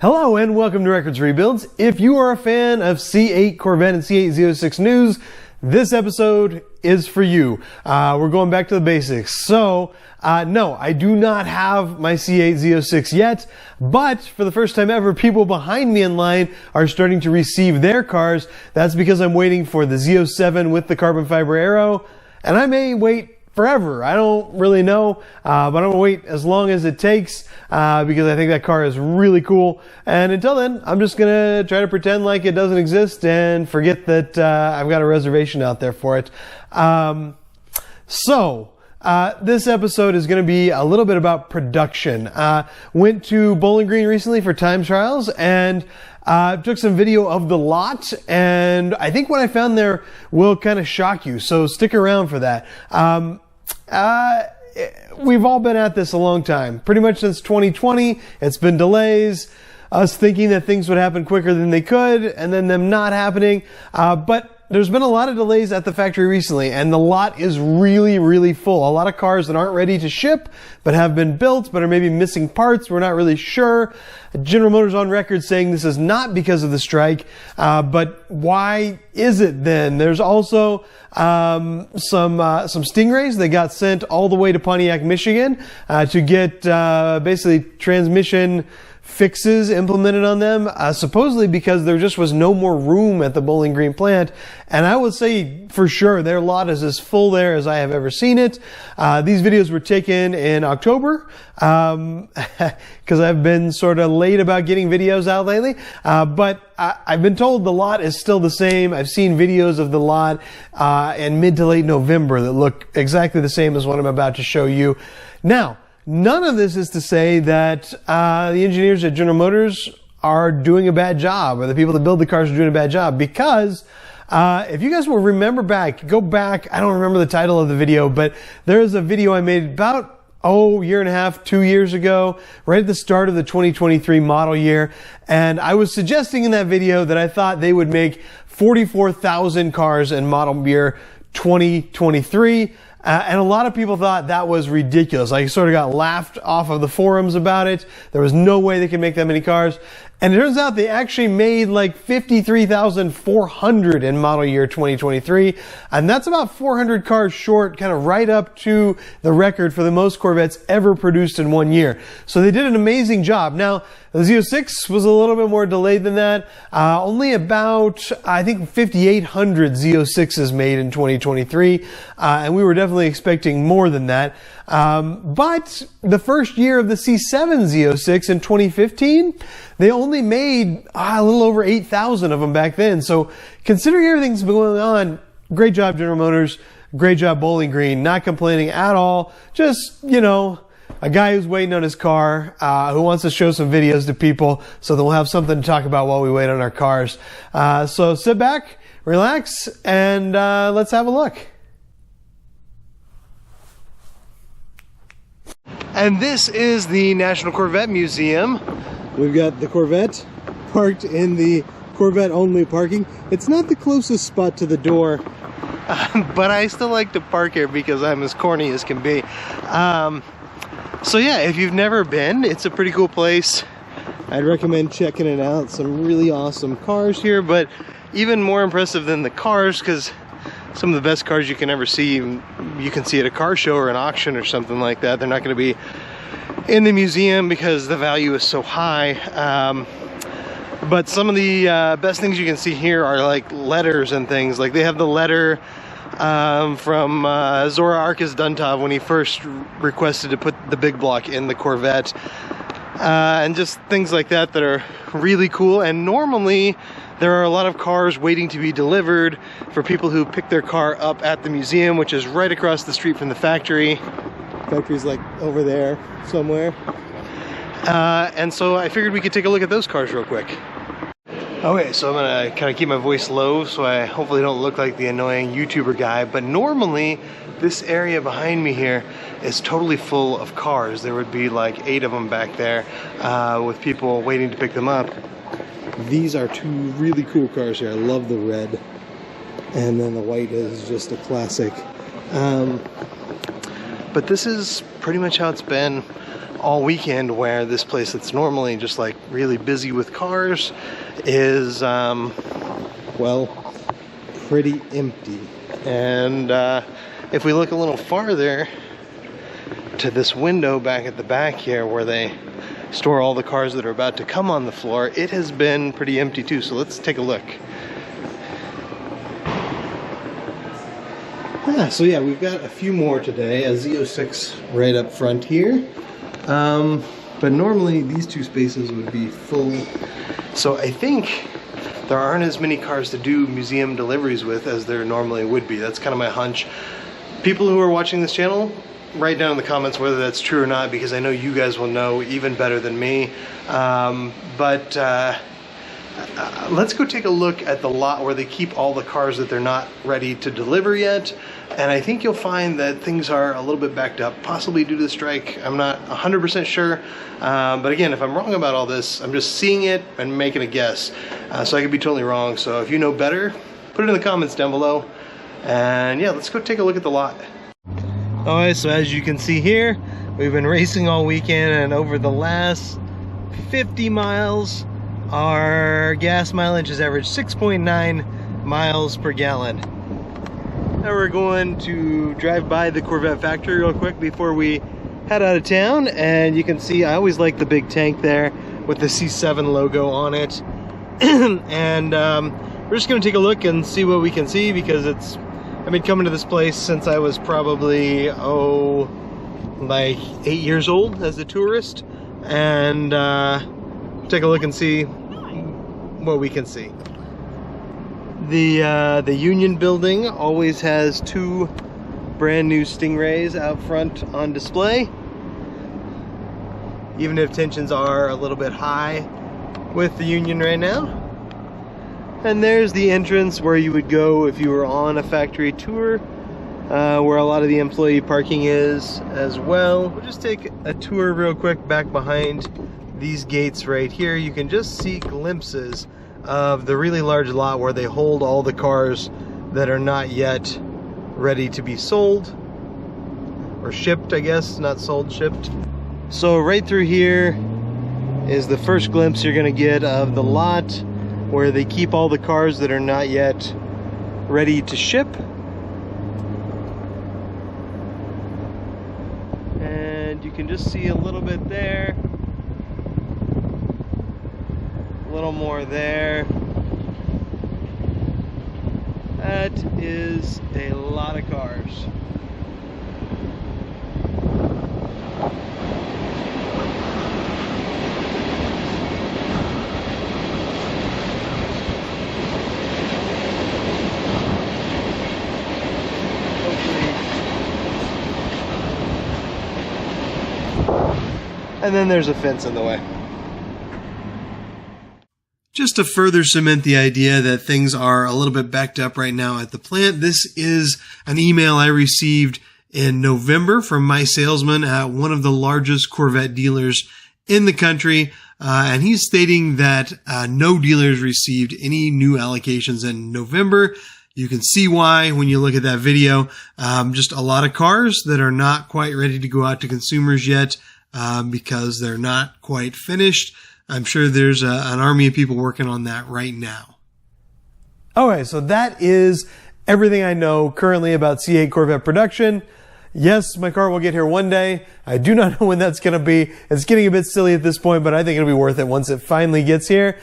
Hello and welcome to Records Rebuilds. If you are a fan of C8 Corvette and C8 Z06 news, this episode is for you. We're going back to the basics. So, no, I do not have my C8 Z06 yet, but for the first time ever, people behind me in line are starting to receive their cars. That's because I'm waiting for the Z07 with the carbon fiber aero, and I may wait forever. I don't really know, but I'm going to wait as long as it takes because I think that car is really cool. And until then, I'm just going to try to pretend like it doesn't exist and forget that I've got a reservation out there for it. This episode is going to be a little bit about production. Went to Bowling Green recently for time trials and took some video of the lot, and I think what I found there will kind of shock you, so stick around for that. We've all been at this a long time, pretty much since 2020. It's been delays, us thinking that things would happen quicker than they could, and then them not happening, but there's been a lot of delays at the factory recently, and the lot is really, really full. A lot of cars that aren't ready to ship, but have been built, but are maybe missing parts. We're not really sure. General Motors on record saying this is not because of the strike, but why is it then? There's also some Stingrays that got sent all the way to Pontiac, Michigan, to get basically transmission fixes implemented on them, supposedly because there just was no more room at the Bowling Green plant. And I would say for sure their lot is as full there as I have ever seen it. These videos were taken in October because I've been sort of late about getting videos out lately. But I've been told the lot is still the same. I've seen videos of the lot in mid to late November that look exactly the same as what I'm about to show you. Now, none of this is to say that the engineers at General Motors are doing a bad job, or the people that build the cars are doing a bad job, because if you guys will remember back, go back, I don't remember the title of the video, but there is a video I made about, year and a half, 2 years ago, right at the start of the 2023 model year, and I was suggesting in that video that I thought they would make 44,000 cars in model year 2023. And a lot of people thought that was ridiculous. I sort of got laughed off of the forums about it. There was no way they could make that many cars. And it turns out they actually made like 53,400 in model year 2023. And that's about 400 cars short, kind of right up to the record for the most Corvettes ever produced in 1 year. So they did an amazing job. Now, the Z06 was a little bit more delayed than that. Only about, I think, 5,800 Z06s made in 2023. And we were definitely expecting more than that. But the first year of the C7 Z06 in 2015, they only made a little over 8,000 of them back then. So considering everything's been going on, great job, General Motors. Great job, Bowling Green. Not complaining at all. Just, you know, a guy who's waiting on his car, who wants to show some videos to people so that we'll have something to talk about while we wait on our cars. So sit back, relax, and let's have a look. And this is the National Corvette Museum. We've got the Corvette parked in the Corvette only parking. It's not the closest spot to the door, but I still like to park here because I'm as corny as can be. So yeah, if you've never been, it's a pretty cool place. I'd recommend checking it out. Some really awesome cars here, but even more impressive than the cars, because some of the best cars you can ever see, you can see at a car show or an auction or something like that. They're not going to be in the museum because the value is so high. But some of the best things you can see here are like letters and things. Like they have the letter from Zora Arkus Duntov when he first requested to put the big block in the Corvette. And just things like that that are really cool. And normally there are a lot of cars waiting to be delivered for people who pick their car up at the museum, which is right across the street from the factory. Factory's like over there somewhere. And so I figured we could take a look at those cars real quick. Okay, so I'm gonna kind of keep my voice low so I hopefully don't look like the annoying YouTuber guy, but normally this area behind me here is totally full of cars. There would be like 8 of them back there with people waiting to pick them up. These are 2 really cool cars here. I love the red, and then the white is just a classic. But this is pretty much how it's been all weekend, where this place that's normally just like really busy with cars is, well, pretty empty. And if we look a little farther to this window back at the back here where they store all the cars that are about to come on the floor, it has been pretty empty too. So let's take a look. So yeah, we've got a few more today. A Z06 right up front here. But normally these two spaces would be full. So I think there aren't as many cars to do museum deliveries with as there normally would be. That's kind of my hunch. People who are watching this channel, write down in the comments whether that's true or not, because I know you guys will know even better than me. Let's go take a look at the lot where they keep all the cars that they're not ready to deliver yet. And I think you'll find that things are a little bit backed up, possibly due to the strike. I'm not 100% sure. But again, if I'm wrong about all this, I'm just seeing it and making a guess. So I could be totally wrong. So if you know better, put it in the comments down below. And yeah, let's go take a look at the lot. Alright, so as you can see here, we've been racing all weekend, and over the last 50 miles, our gas mileage has averaged 6.9 miles per gallon. Now we're going to drive by the Corvette factory real quick before we head out of town, and you can see I always like the big tank there with the C7 logo on it. And we're just going to take a look and see what we can see, because I've been coming to this place since I was probably, like 8 years old as a tourist, and take a look and see what we can see. The Union building always has two brand new Stingrays out front on display, even if tensions are a little bit high with the Union right now. And there's the entrance where you would go if you were on a factory tour, where a lot of the employee parking is as well. We'll just take a tour real quick back behind these gates right here. You can just see glimpses of the really large lot where they hold all the cars that are not yet ready to be sold or shipped, I guess, not sold, shipped. So right through here is the first glimpse you're gonna get of the lot where they keep all the cars that are not yet ready to ship. And you can just see a little bit there, a little more there. That is a lot of cars. And then there's a fence in the way. Just to further cement the idea that things are a little bit backed up right now at the plant, this is an email I received in November from my salesman at one of the largest Corvette dealers in the country. And he's stating that no dealers received any new allocations in November. You can see why when you look at that video. Just a lot of cars that are not quite ready to go out to consumers yet, because they're not quite finished. I'm sure there's an army of people working on that right now. Okay, so that is everything I know currently about C8 Corvette production. Yes, my car will get here one day. I do not know when that's going to be. It's getting a bit silly at this point, but I think it'll be worth it once it finally gets here.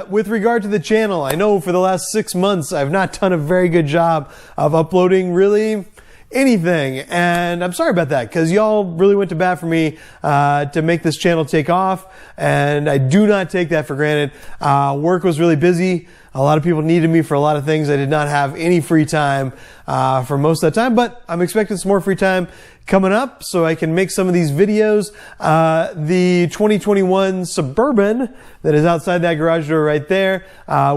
With regard to the channel, I know for the last 6 months, I've not done a very good job of uploading really anything, and I'm sorry about that, because y'all really went to bat for me to make this channel take off, and I do not take that for granted. Work was really busy. A lot of people needed me for a lot of things. I did not have any free time for most of that time, but I'm expecting some more free time coming up so I can make some of these videos. The 2021 Suburban that is outside that garage door right there,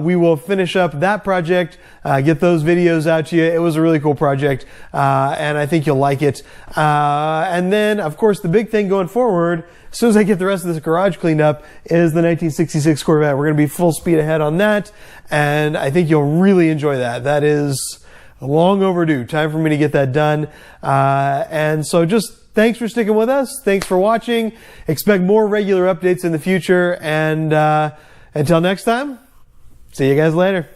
we will finish up that project, get those videos out to you. It was a really cool project, and I think you'll like it. And then, of course, the big thing going forward, as soon as I get the rest of this garage cleaned up, is the 1966 Corvette. We're going to be full speed ahead on that, and I think you'll really enjoy that. That is long overdue. Time for me to get that done. And so just thanks for sticking with us. Thanks for watching. Expect more regular updates in the future. And until next time, see you guys later.